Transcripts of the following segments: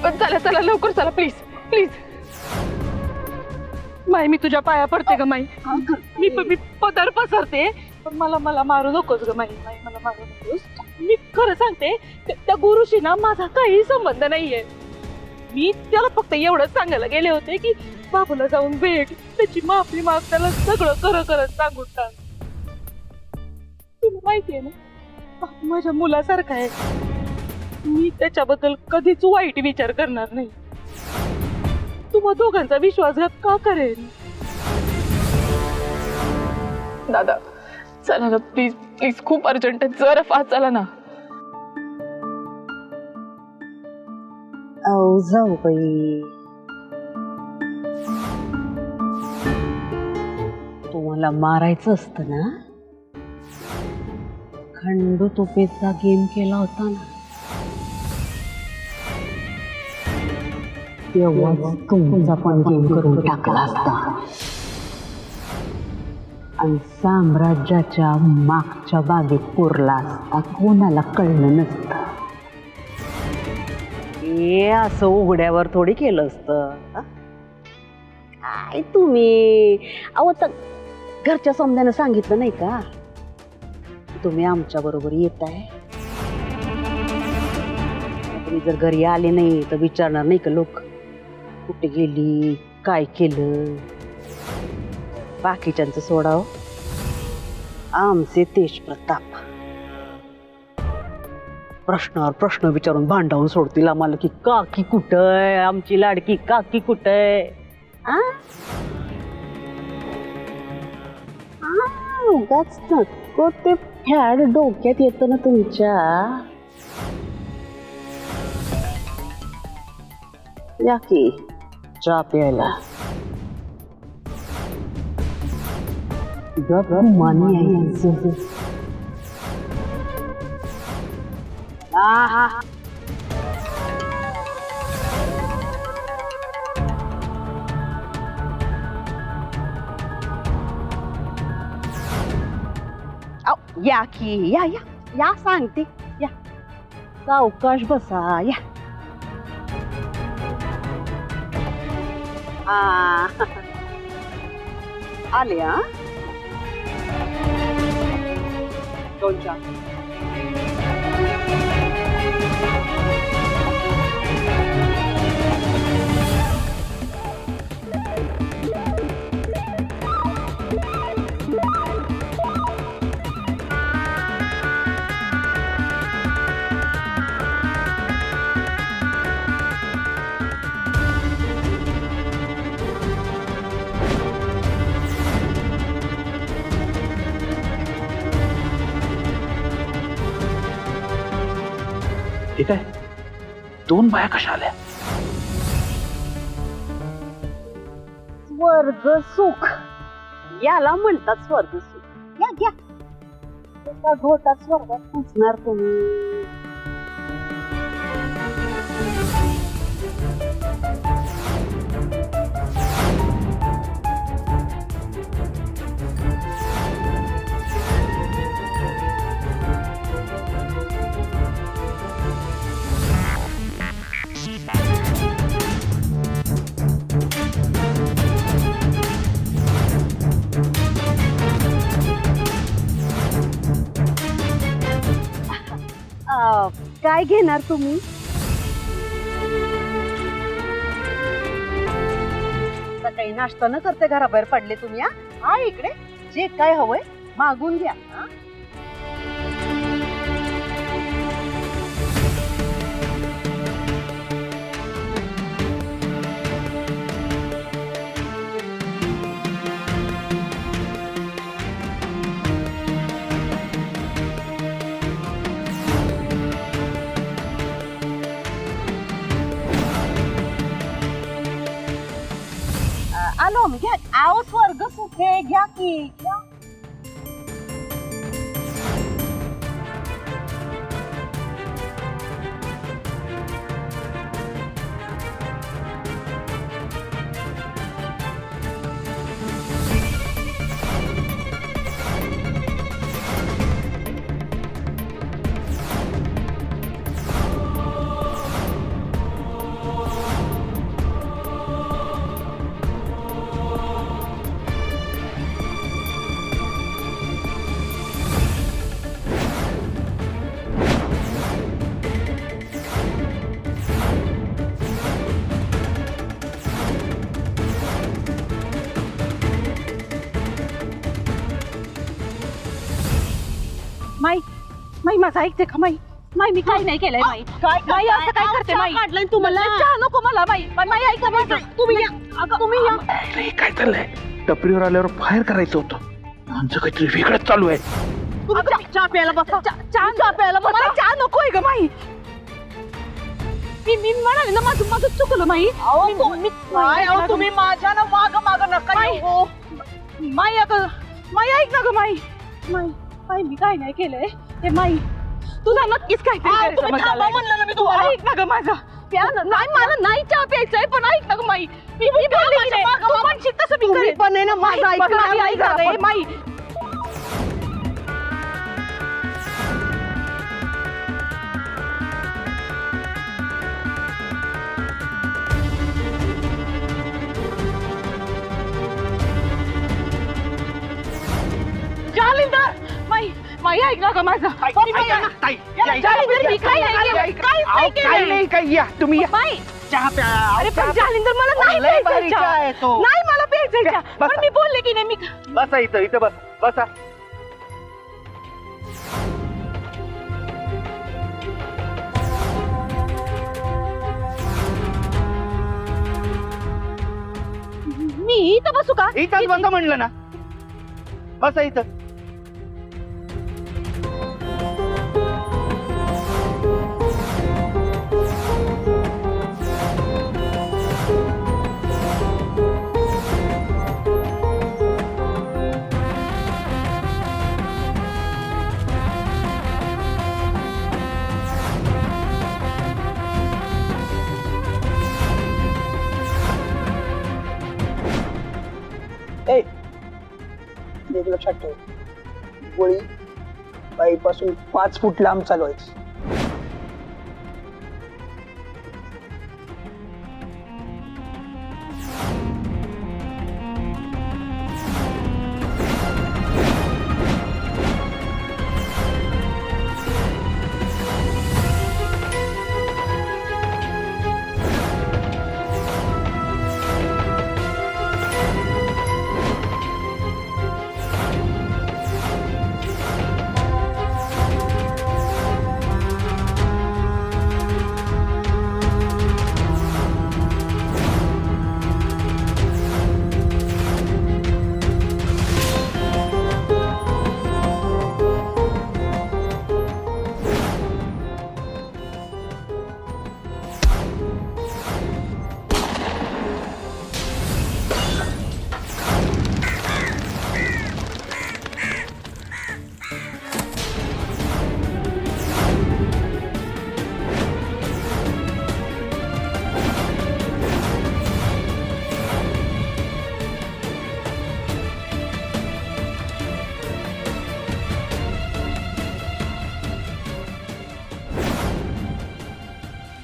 चला चला लवकर चला प्लीज प्लीज. माई मी तुझ्या पाया पडते ग माई. मी पदर पसरते पण मला मारू नकोस ग माई. माई मला मारू नकोस. मी खरं सांगते त्या गुरुशी ना माझा काही संबंध नाहीये. मी त्याला फक्त एवढंच सांगायला गेले होते की बाबूला जाऊन भेट, त्याची माफी माग, त्याला सगळं करत सांगून टाक. तुला माहितीये ना बाबू माझ्या मुलासारखा आहे. मी त्याच्याबद्दल कधीच वाईट विचार करणार नाही. तुम्हा दोघांचा विश्वासघात का करेल? दादा चला ना प्लीज प्लीज, खूप अर्जंट आहे, जरा फास्ट चला ना. जाऊ बाई. तुम्हाला मारायचं असतं ना, खंडू तोपेचा गेम केला होता ना, तेव्हा तुमचा पण गेम करून टाकला असता आणि साम्राज्याच्या मागच्या बागेत पुरला असता, कोणाला कळलं नसतं. हे असं उघड्यावर थोडी केलं असतं. काय तुम्ही अहो तर घरच्या समजानं सांगितलं नाही का तुम्ही आमच्या बरोबर येत आहे. तुम्ही जर घरी आले नाही तर विचारणार नाही का लोक कुठे गेली, काय केलं. बाकीच्यांचं सोडाव, आमचे तेज प्रताप प्रश्नावर प्रश्न विचारून भांडावून सोडतील आम्हाला की काकी कुठं आहे, आमची लाडकी काकी कुठं आहे. उगाच नको ते फॅड डोक्यात येतं ना तुमच्या. या की चहा प्यायला. मानी आहे. या की या या या सांगते या. सावकाश बसा या. आले हा दोन चार. ठीक आहे. दोन बाया कशा आल्या? स्वर्ग सुख याला म्हणतात स्वर्ग सुख. या घ्या. एका घोटात स्वर्गात पोचणार तुम्ही. काय घेणार तुम्ही? सकाळी नाश्ता न करते घराबाहेर पडले तुम्ही. हा इकडे जे काय हवंय मागून घ्या. आलो घ्या. आओ स्वर्ग सुखे घ्या की घ्या. माझं ऐकते का माई? माई मी काही नाही केलंय माई. माई असं काय करते माई? काढलाय तुम्हाला चहा नको मला माई. माई ऐका माझं. तुम्ही या अगं, तुम्ही या अरे, काय चाललंय? टपरीवर आल्यावर फायर करायचं होतं. आमचं काहीतरी वेगळंच चालू आहे. तुम्ही चहा प्यायला बसा. चहा प्यायला मला चहा नकोय ग माई. मी म्हणाले ना माझं चुकलं माई. तुम्ही माझ्या ना माग नका येऊ. माई अगं माई ऐक ना ग माई. माई मी काय नाही केलंय. हे माई तुझा नक्कीच काहीतरी तुम्ही थांबा म्हणलं ना मी तुम्हाला. ऐक ना ग माझा. नाही मला नाही चहा प्यायचंय पण ऐक ना ग माई. मी बोलले की नाही, तू म्हणशील तसं मी तुम्ही करेन. पण आहे ना माझं ऐक ऐकणार माई, ऐक ना नाही. ग माई. जालिंदर माई ऐक ना ग माझं. जालिंदर मी काय नाही केलं. काहीच नाही केलं. काय या तुम्ही या. माई चहा प्या. अरे पण जालिंदर मला नाही लय प्यायचंय भारी चहा आहे तो. नाही मला प्यायचंय चहा. बसा. पण मी बोलले की नाही मी बसा इथं बस बसा. मी इथं बसू का? इथंच बसा म्हणलं ना. बसा इथं. एक लक्षात ठेव, गोळी बाईपासून 5 फूट लांब चालवायची.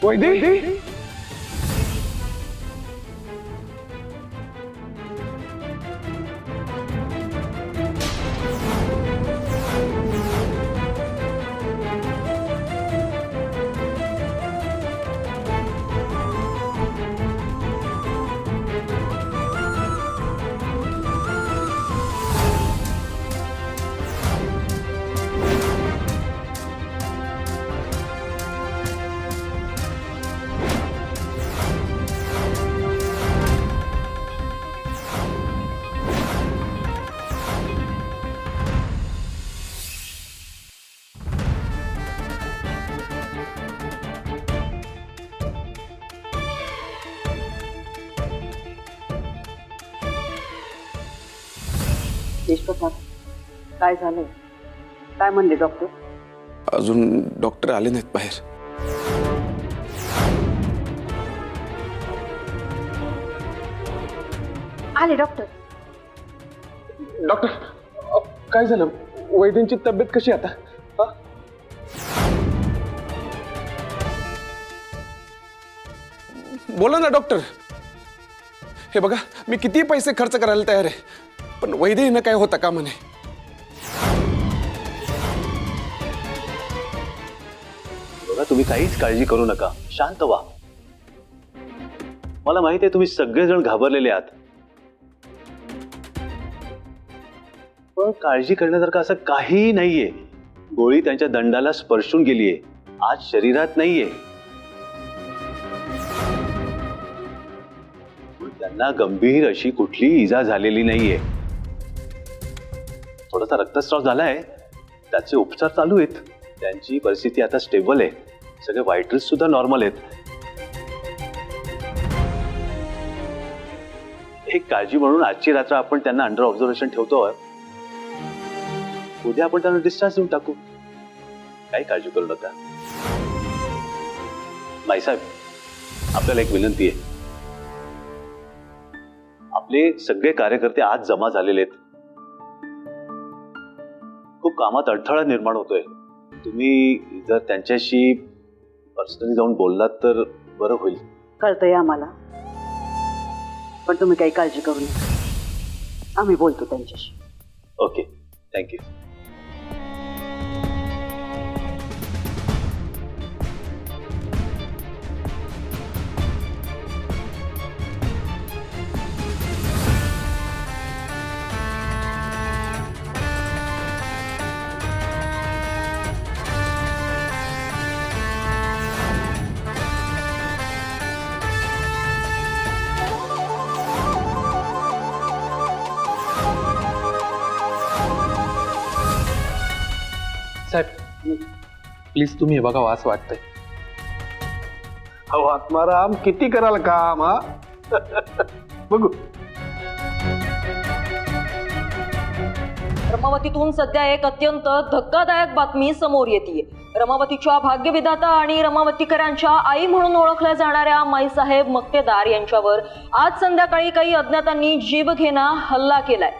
वैदी देशप्रसाद काय झालंय? काय म्हणले डॉक्टर? अजून डॉक्टर आले नाहीत बाहेर. आले डॉक्टर. डॉक्टर काय झालं? वैद्यांची तब्येत कशी आता? बोला ना डॉक्टर. हे बघा मी किती पैसे खर्च करायला तयार आहे पण वैद्यनं काय होता का म्हणे. बघा तुम्ही काहीच काळजी करू नका, शांत व्हा. मला माहिती आहे तुम्ही सगळेजण घाबरलेले आहात पण काळजी करण्यासारखं असं काहीही नाहीये. गोळी त्यांच्या दंडाला स्पर्शून गेलीये, आज शरीरात नाहीये. पण त्यांना गंभीर अशी कुठली इजा झालेली नाहीये. थोडासा रक्तस्राव झालाय, त्याचे उपचार चालू आहेत. त्यांची परिस्थिती आता स्टेबल आहे. सगळे व्हायटल्स सुद्धा नॉर्मल आहेत. एक काळजी म्हणून आजची रात्र आपण त्यांना अंडर ऑब्झर्वेशन ठेवतो. उद्या आपण त्यांना डिस्चार्ज देऊन टाकू. काही काळजी करू नका. माईसाहेब, आपल्याला एक विनंती आहे. आपले सगळे कार्यकर्ते आज जमा झालेले आहेत. खूप कामात अडथळा निर्माण होतोय. तुम्ही जर त्यांच्याशी पर्सनली जाऊन बोललात तर बरं होईल. कळतंय आम्हाला, पण तुम्ही काही काळजी करू नका. आम्ही बोलतो त्यांच्याशी. Okay, thank you. साहेब प्लीज तुम्ही हे बघा, वास वाटतंय. अहो आत्माराम, किती कराल काम हा? बघू. रमावतीतून सध्या एक अत्यंत धक्कादायक बातमी समोर येते. रमावतीच्या भाग्यविधाता आणि रमावतीकरांच्या आई म्हणून ओळखल्या जाणाऱ्या माईसाहेब मक्तेदार यांच्यावर आज संध्याकाळी काही अज्ञातांनी जीवघेणा हल्ला केलाय.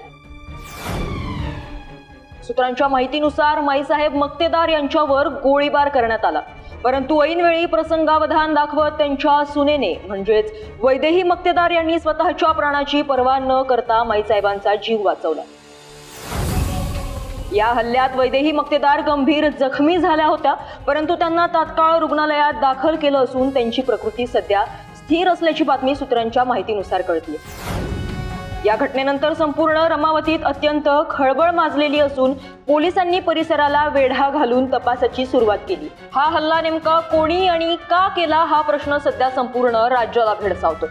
सूत्रांच्या माहितीनुसार माईसाहेब मक्तेदार यांच्यावर गोळीबार करण्यात आला. परंतु ऐनवेळी प्रसंगावधान दाखवत त्यांच्या सुनेने म्हणजेच वैदेही मक्तेदार यांनी स्वतःच्या प्राणाची पर्वा न करता माईसाहेबांचा जीव वाचवला. या हल्ल्यात वैदेही मक्तेदार गंभीर जखमी झाल्या होत्या, परंतु त्यांना तात्काळ रुग्णालयात दाखल केलं असून त्यांची प्रकृती सध्या स्थिर असल्याची बातमी सूत्रांच्या माहितीनुसार कळते. या घटनेनंतर संपूर्ण रमावतीत अत्यंत खळबळ माजलेली असून पोलिसांनी परिसराला वेढा घालून तपासाची सुरुवात केली. हा हल्ला नेमका कोणी आणि का केला हा प्रश्न सध्या संपूर्ण राज्याला भेडसावतो.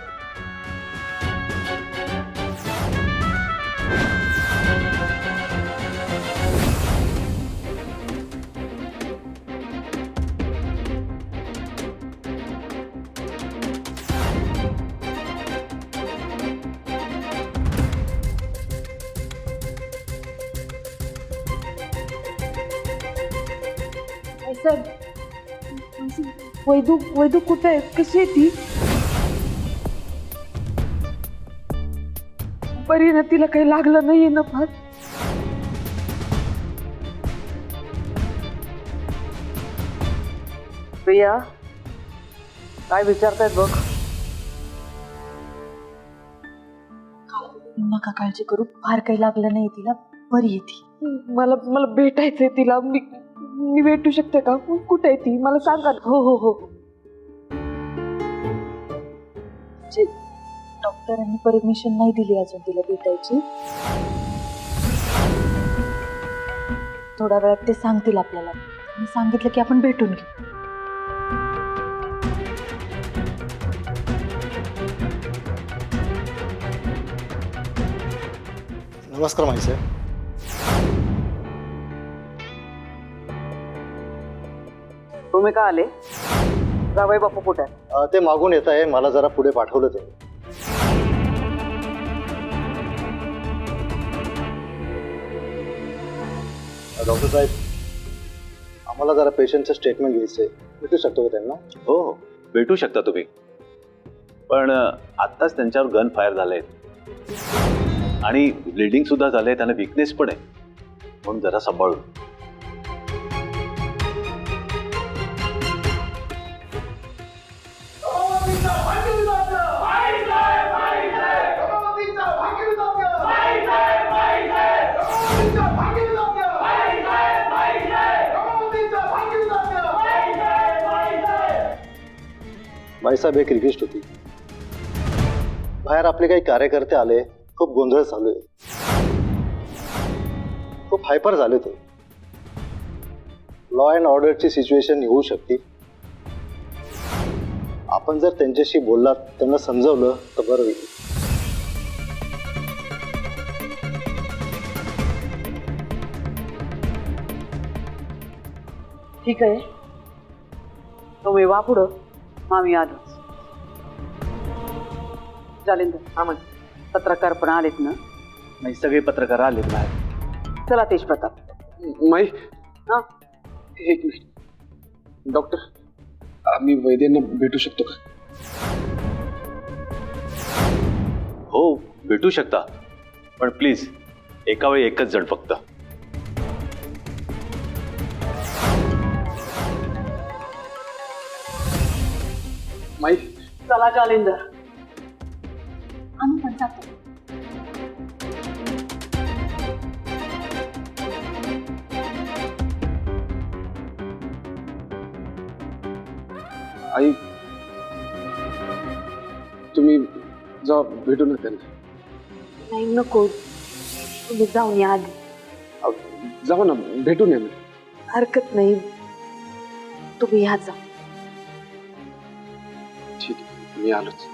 वैदू कुठे आहे? कशी आहे ती? बरी ना? तिला काही लागलं नाहीये ना? फार प्रिया, काय विचारतायत बघ. नका काळजी करू, फार काही लागलं नाही तिला, बरी आहे ती. मला भेटायचंय तिला. मी भेटू शकते का? कुठे आहे ती? मला सांगा. हो. डॉक्टरांनी परमिशन नाही दिली अजून तिला भेटायची. थोड्या वेळात ते सांगतील आपल्याला. मी सांगितलं की आपण भेटून घेऊ. नमस्कार माईसाहेब. तुम्ही का आले? जावई बापू कुठे आहे? ते मागून येत आहे, मला जरा पुढे पाठवलं ते. डॉक्टर साहेब, आम्हाला जरा पेशंटचं स्टेटमेंट घ्यायचंय. भेटू शकतो का त्यांना? हो, भेटू शकता तुम्ही. पण आत्ताच त्यांच्यावर गन फायर झालंय आणि ब्लिडिंग सुद्धा झालंय. त्यांना विकनेस पण आहे, म्हणून जरा सांभाळून. माईसाहेब, एक रिक्वेस्ट होती. बाहेर आपले काही कार्यकर्ते आले, खूप गोंधळ चालू आहे, खूप हायपर झाले ते. लॉ अँड ऑर्डरची सिच्युएशन होऊ शकते. आपण जर त्यांच्याशी बोललात, त्यांना समजावलं तर बरं होईल. ठीक आहे, तुम्ही वा पुढं, आम्ही आलोच. जालिंदर, पत्रकार पण आलेत ना? नाही, सगळे पत्रकार आले बाहेर. चला तेज प्रताप. माई हा, एक मिनिट. डॉक्टर, आम्ही वैद्यांना भेटू शकतो का? हो, भेटू शकता, पण प्लीज एका वेळी एकच जण फक्त. माई, चला जालिंदर. आम्ही पण जातो. आई, तुम्ही जा भेटू ना त्यांना. नाही, नको, तुम्ही जाऊन या आधी. जाऊ ना, भेटून या ना. हरकत नाही, तुम्ही या जा. ठीक आहे, मी आलोच.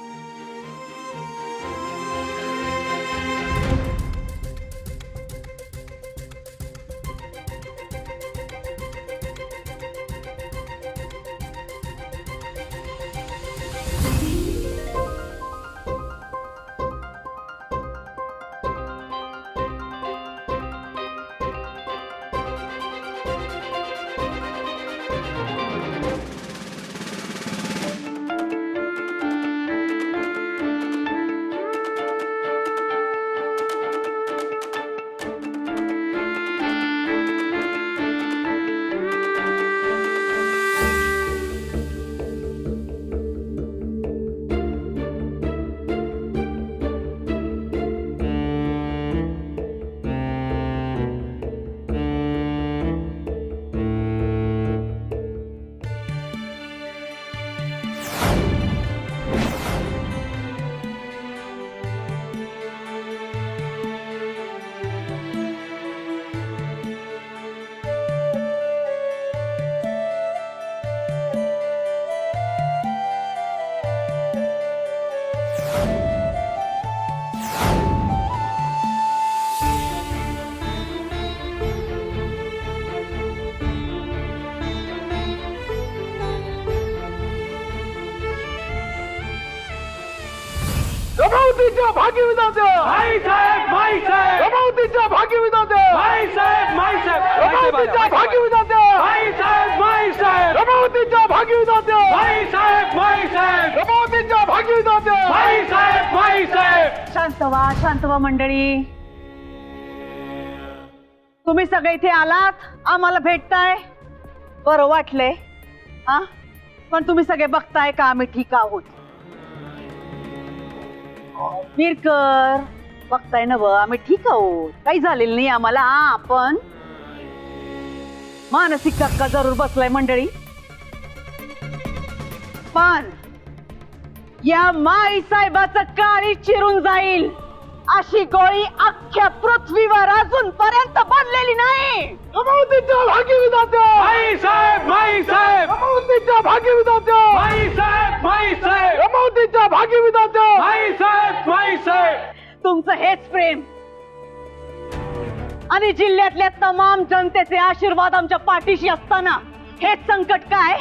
रमावतीच्या भागी विधाते भाई साहेब, भाई साहेब. रमावतीच्या भागी विधाते भाई साहेब, भाई साहेब. रमावतीच्या भागी विधाते भाई साहेब, भाई साहेब. रमावतीच्या भागी विधाते भाई साहेब, भाई साहेब. रमावतीच्या भागी विधाते भाई साहेब, भाई साहेब. शांत व्हा मंडळी. तुम्ही सगळे इथे आलात, आम्हाला भेटताय, बरं वाटलंय. हा, पण तुम्ही सगळे बघताय का आम्ही ठीक आहोत? मिरकर, बघताय ना आम्ही ठीक आहोत, काही झालेलं नाही आम्हाला. हा, आपण मानसिक धक्का जरूर बसलाय मंडळी, पण या माई साहेबाचं काळी चिरून जाईल अशी गोळी अख्ख्या पृथ्वीवर अजूनपर्यंत बनलेली नाही. रमावतीच्या भागी विधाते भाई साहेब, भाई साहेब. रमावतीच्या भागी विधाते भाई साहेब, भाई साहेब. रमावतीच्या भागी विधाते भाई साहेब, भाई साहेब. तुमचं हेच प्रेम आणि जिल्ह्यातल्या तमाम जनतेचे आशीर्वाद आमच्या पाठीशी असताना हेच संकट काय,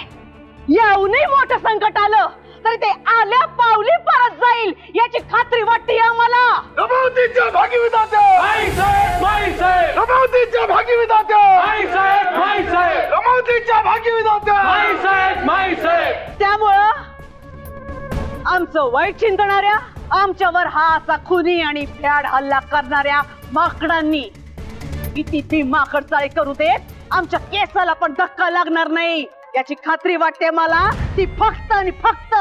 याहूनही मोठं संकट आलं तरी ते आल्या पावली परत जाईल याची खात्री वाटते आम्हाला. रमावतीच्या भागी विधाते भाई साहेब, भाई साहेब. रमावतीच्या भागी विधाते भाई साहेब, भाई साहेब. रमावतीच्या भागी विधाते भाई साहेब, भाई साहेब. त्यामुळं आमचं वाईट चिंतणाऱ्या, आमच्यावर हा असा खुनी आणि भ्याड हल्ला करणाऱ्या माकडांनी किती ती माकड चाळी करू देत, आमच्या केसाला पण धक्का लागणार नाही याची खात्री वाटते मला. ती फक्त आणि फक्त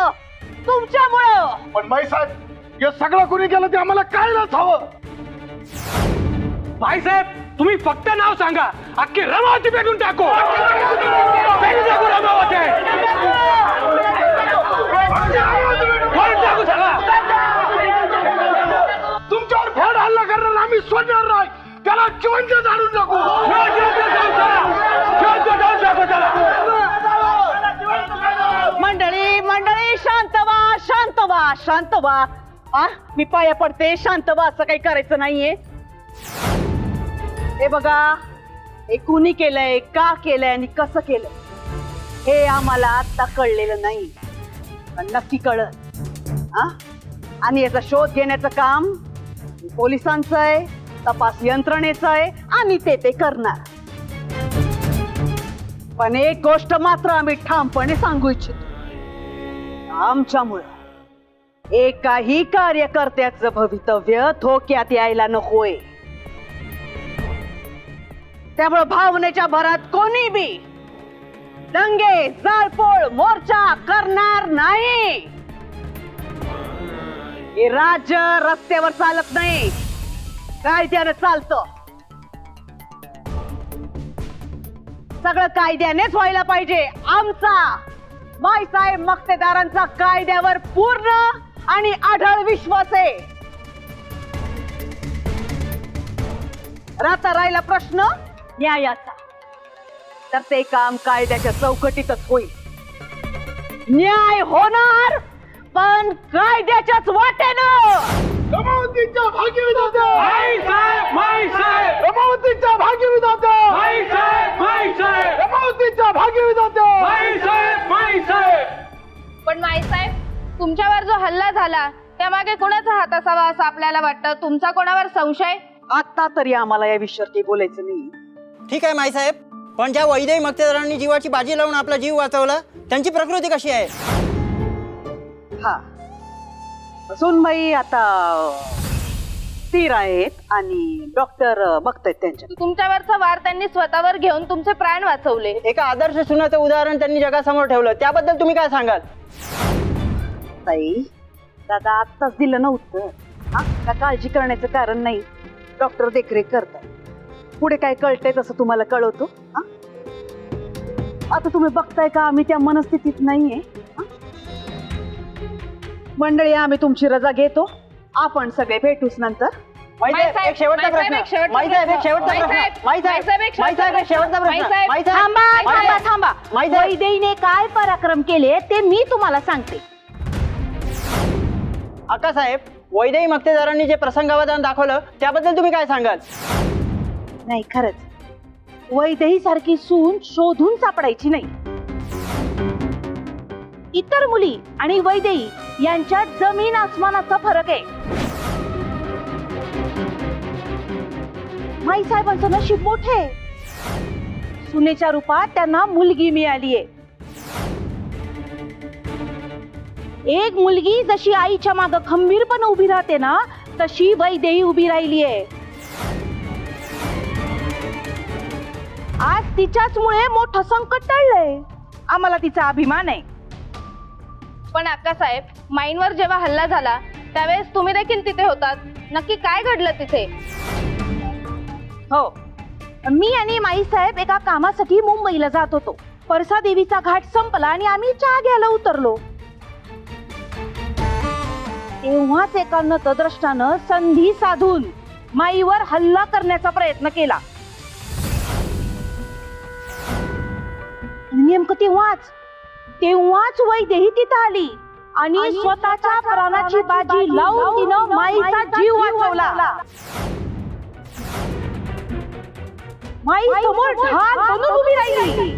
तुमच्यामुळं. पण बाई साहेब, हे सगळं कोणी केलं ते आम्हाला कळलंच हवं. भाई साहेब, तुम्ही फक्त नाव सांगा, अख्खी रमावती पेटून टाकू. पेटून टाकू रमावती. पेटून टाकू सगळं. तुमच्यावर भ्याड हल्ला करणार आम्ही सोडणार नाही, त्याला जिवंत जाणून टाकू. शांत व्हा. आ मी पाया पडते, शांत व्हा. असं काही करायचं नाहीये. हे बघा, हे कुणी केलंय, का केलंय आणि कसं केलंय हे आम्हाला आता कळलेलं नाही, पण नक्की कळत. आणि याचा शोध घेण्याचं काम पोलिसांचं आहे, तपास यंत्रणेचं आहे आणि ते करणार. पण एक गोष्ट मात्र आम्ही ठामपणे सांगू इच्छितो, आमच्यामुळं एकाही कार्यकर्त्याचं भवितव्य धोक्यात यायला नकोय. त्यामुळे भावनेच्या भरात कोणी बी दंगे, जाळपोळ, मोर्चा करणार नाही. हे राज्य रस्त्यावर चालत नाही, कायद्याने चालतं. सगळं कायद्यानेच व्हायला पाहिजे. आमचा माईसाहेब मक्तेदारांचा कायद्यावर पूर्ण आणि आढळ विश्वास आहे. आता राहिला प्रश्न न्यायाचा, तर ते काम कायद्याच्या चौकटीतच होईल. न्याय होणार, पण कायद्याच्याच वाटेनं. रमावतीच्या भागीविधाते माईसाहेब माईसाहेब रमावतीच्या भागीविधाते माईसाहेब माईसाहेब रमावतीच्या भागीविधाते माईसाहेब माईसाहेब. पण माईसाहेब, तुमच्यावर जो हल्ला झाला त्यामागे कोणाचा हात असावा असं आपल्याला वाटतं? तुमचा कोणावर संशय? आता तरी आम्हाला या विषयावर काही बोलायचं नाही. ठीक आहे माईसाहेब, पण ज्या वैदेही मक्तेदारांनी जीवाची बाजी लावून आपला जीव वाचवला त्यांची प्रकृती कशी आहे? हा, सुनबाई आता स्थिर आहेत आणि डॉक्टर बघतायत त्यांच्या. तुमच्यावरचा वार त्यांनी स्वतःवर घेऊन तुमचे प्राण वाचवले. एका आदर्श सुनाचं उदाहरण त्यांनी जगासमोर ठेवलं, त्याबद्दल तुम्ही काय सांगाल? ताई, दादा आत्ताच दिलं ना उत्तर. का काळजी करण्याचं कारण नाही, डॉक्टर देखरेख करतात. पुढे काय कळतंय तसं तुम्हाला कळवतो. आता तुम्ही बघताय का आम्ही त्या मनस्थितीत नाहीये. मंडळी, आम्ही तुमची रजा घेतो. आपण सगळे भेटूच नंतर. माईसाहेब, एक शेवटचा प्रश्न. माईसाहेब, एक शेवटचा प्रश्न. माईसाहेब, एक शेवटचा प्रश्न. थांबा. वैदेहीने काय पराक्रम केले ते मी तुम्हाला सांगते. अक्कासाहेब, वैदेही मक्तेदारांनी जे प्रसंगावधान दाखवलं त्याबद्दल तुम्ही काय सांगाल? नाही, खरंच वैदेही सारखी सून शोधून सापडायची नाही. इतर मुली आणि वैदेही यांच्यात जमीन आसमानाचा फरक आहे. माईसाहेबांचं नशीब मोठे, सुनेच्या रूपात त्यांना मुलगी मिळालीये. एक मुलगी जशी आईच्या मागे खंबीरपणे उभी राहते ना, तशी वैदेही उभी राहिलीये. आज तिच्याचमुळे मोठं संकट टळलंय. आम्हाला तिचा अभिमान आहे. पण अक्कासाहेब, माईंवर जेव्हा हल्ला झाला त्यावेळेस तुम्ही देखील तिथे होतात. नक्की काय घडलं तिथे? हो, मी आणि माईसाहेब एका कामासाठी मुंबईला जात होतो. परसा देवीचा घाट संपला आणि आम्ही चहा घ्यायला उतरलो. तेव्हाच एका नतद्रष्टानं संधी साधून माईवर हल्ला करण्याचा प्रयत्न केला. नेमकं तेव्हाच वैदेही तिथं आली आणि स्वतःच्या प्राणाची बाजी लावून तिनं माईचा जीव वाचवला. माई समोर ढाल बनून उभी राहिली.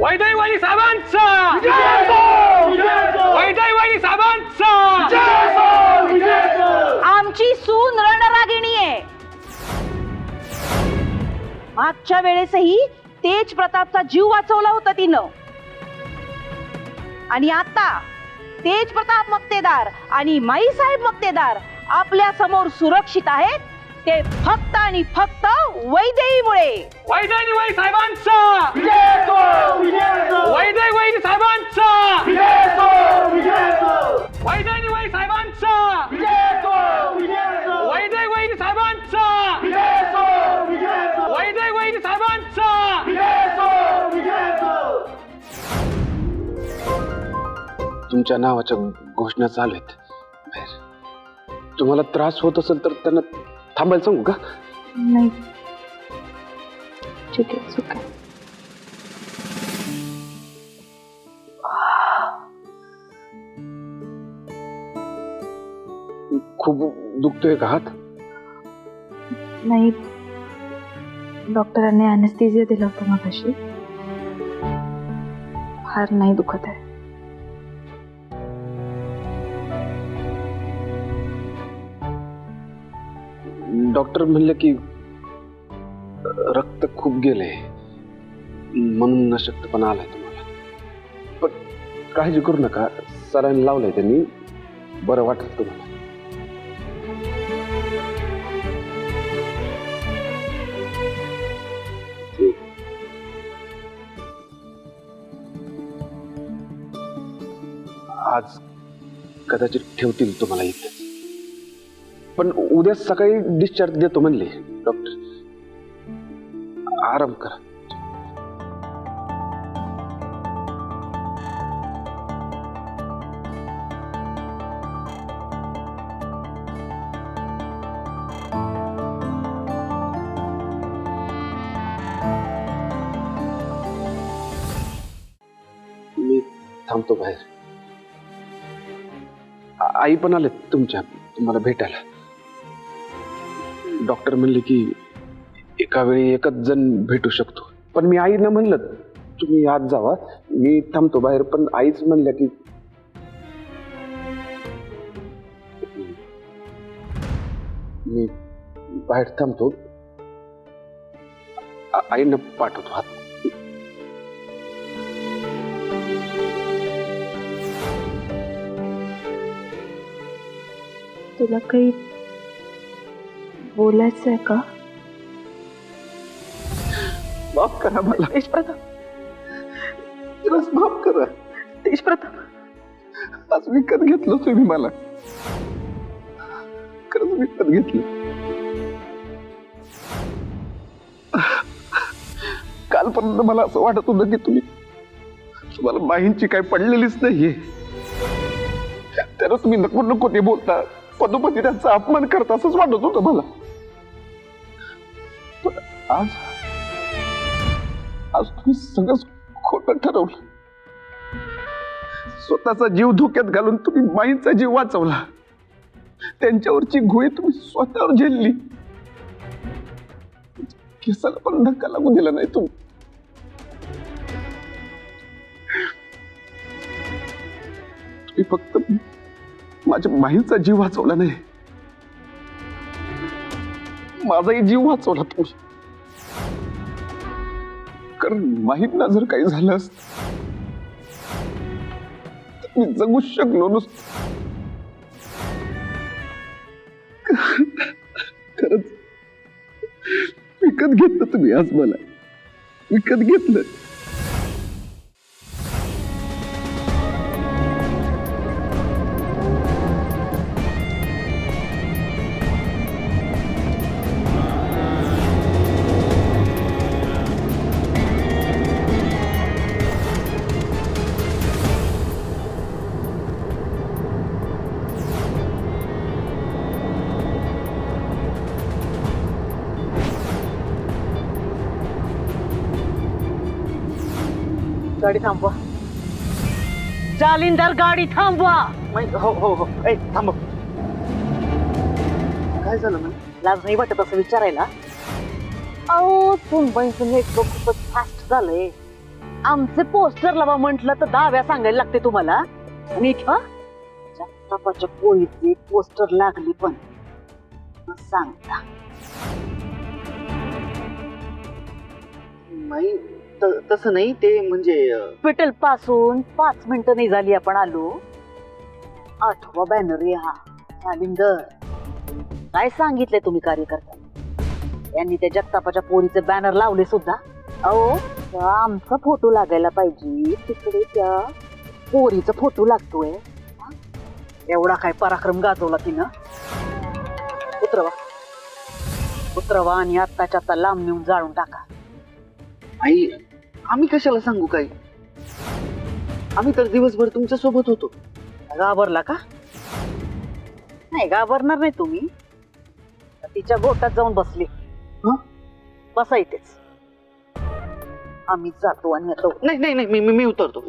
वैदेही वाणी साहेबांचा वैदेही वाणी साहेबांचा. आमची सून रणरागिणी आहे. मागच्या वेळेसही तेज प्रतापचा जीव वाचवला होता तिनं. आणि आता तेज प्रताप मक्तेदार आणि माईसाहेब मक्तेदार आपल्या समोर सुरक्षित आहेत, ते फक्त आणि फक्त वैदेहीमुळे. वैदेही वाणी साहेबांचा वैदेही वाणी साहेबांचा वैदेही वाणी साहेबांचा वैदेही वाणी साहेबांचा वैदेही वाणी साहेबांचा. तुमच्या नावाच्या घोषणा चालू आहेत बाहेर. तुम्हाला त्रास होत असेल तर त्यांना थांबायला सांगू का? नाही, ठीक आहे, चुक आहे. खूप दुखतोय का हात? नाही, डॉक्टरांनी अॅनेस्थेसिया दिला होता मगाशी. फार नाही दुखत आहे. डॉक्टर म्हणले की रक्त खूप गेले म्हणून अशक्तपणा आलाय तुम्हाला. पण काळजी करू नका, सलाईन लावलंय त्यांनी, बरं वाटेल तुम्हाला. आज कदाचित ठेवतील तुम्हाला इथे, पण उद्या सकाळी डिस्चार्ज देतो म्हणले डॉक्टर. आराम करा. मी थांबतो बाहेर. आई पण आले तुम्हाला भेटायला. डॉक्टर म्हणले की एका वेळी एकच जण भेटू शकतो, पण मी आईनं म्हणलं तुम्ही आत जावा, मी थांबतो बाहेर. पण आईच म्हणल्या की मी बाहेर थांबतो, आईनं पाठवतो हात. तुला काही बोलायचं आहे का? माफ करा मला. तेजप्रताप, खरंच माफ करा. तेजप्रताप, आज विकत घेतलं तुम्ही मला, खरंच विकत घेतलं. कालपर्यंत मला असं वाटत होतं की तुम्हाला माहींची काय पडलेलीच नाहीये. त्यानं तुम्ही नको नको ते बोलता, पदोपदी त्यांचा अपमान करता असंच वाटत होतं मला. पण आज तुम्ही सगळंच खोटं ठरवलं. स्वतःचा जीव धोक्यात घालून तुम्ही माईंचा जीव वाचवला. त्यांच्यावरची गोळी तुम्ही स्वतःवर झेलली. केसाला पण धक्का लागू दिला नाही तुम्ही. फक्त माझ्या माहीचा जीव वाचवला नाही, माझाही जीव वाचवला तुम्ही. कारण माहीतला जर काही झालं असतं तर मी जगू शकलो नसतो. खरंच विकत घेतलं तुम्ही आज मला, विकत घेतलं. गाडी थांबवा. जालिंदर, गाडी थांबवा. हो हो हो, थांब. काय झालं मॅम? लाज नाही वाटत असं विचारायला? अहो, मुंबईचं मेट्रो खूपच फास्ट झालंय. आमचे पोस्टर लावा म्हटलं तर 10 वेळा सांगायला लागते तुम्हाला. आणि इथं जगतापाच्या पोळीचे पोस्टर लागले पण सांगता नाही तसं नाही, ते म्हणजे हॉस्पिटल पासून 5 मिनिटं नाही झाली आपण आलो. 8वा बॅनर आहे हा. जालिंदर, काय सांगितलंय तुम्ही कार्यकर्ता? यांनी त्या जगतापाच्या पोरीचे बॅनर लावले सुद्धा. अहो, आमचा फोटो लागायला पाहिजे, तिकडे त्या पोरीचा फोटो लागतोय. एवढा काय पराक्रम गाजवला तिनं. उतरवा आणि आत्ताच्या आता लांब नेऊन जाळून टाका. आई, आम्ही कशाला सांगू काही? आम्ही तर दिवसभर तुमच्या सोबत होतो. घाबरला का? नाही घाबरणार नाही तुम्ही. तिच्या गोटात जाऊन बसले. बसा इथेच. आम्ही जातो आणि येतो. नाही नाही नाही, मी उतरतो.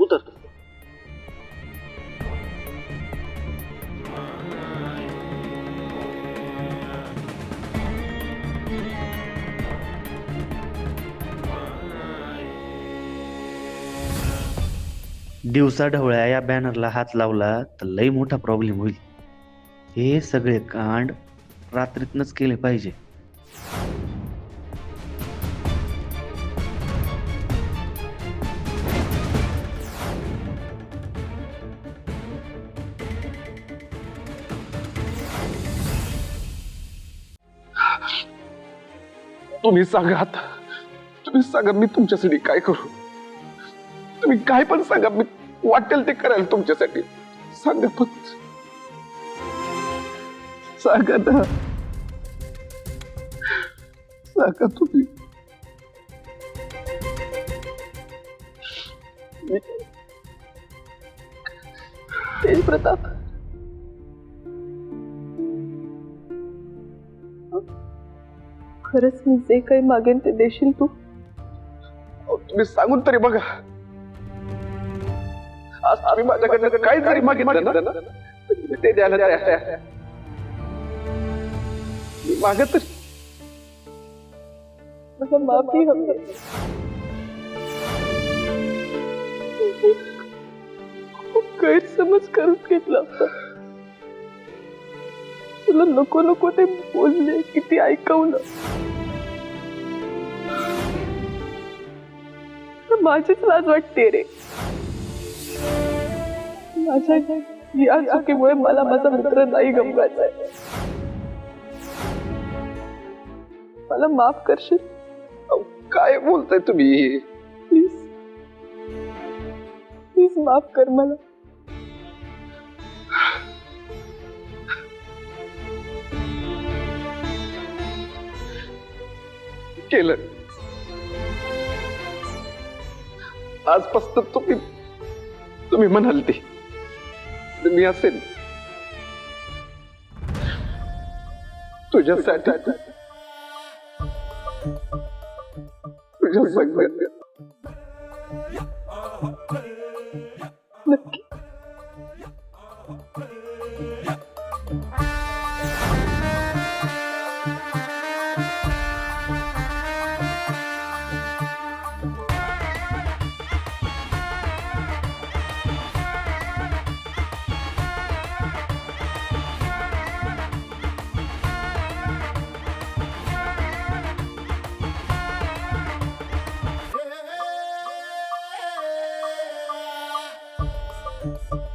दिवसा ढवळ्या या बॅनरला हात लावला तर लई मोठा प्रॉब्लेम होईल. हे सगळे कांड रात्रीतनच केले पाहिजे. तुम्ही सांगा आता, तुम्ही सांगा मी तुमच्यासाठी काय करू. तुम्ही काय पण सांगा, मी वाटेल ते कराल तुमच्यासाठी. सांगा फक्त, सांगा ना, सांगा तुम्ही. तेज प्रताप, खरंच मी जे काही मागेन ते देशील तू? तुम्ही सांगून तरी बघा. आज तुम्ही माझ्याकडनं काय जरी मागितलं ना, मी ते द्यायला तयार आहे. मी मागत तरी. मला माफी हवी. खूप गैरसमज करून घेतला होता. तुला नको नको ते बोलले, किती ऐकवलं. माझीच लाज वाटते रे. माझ्या या चुकीमुळे मला माझा मित्र नाही गमवायचा. मला माफ करशील? काय बोलताय तुम्ही? प्लीज प्लीज माफ कर मला. केलं. आजपासून तुम्ही म्हणाल ते मी असेल तुझ्यासाठी, तुझ्या संग. नक्की. Hey!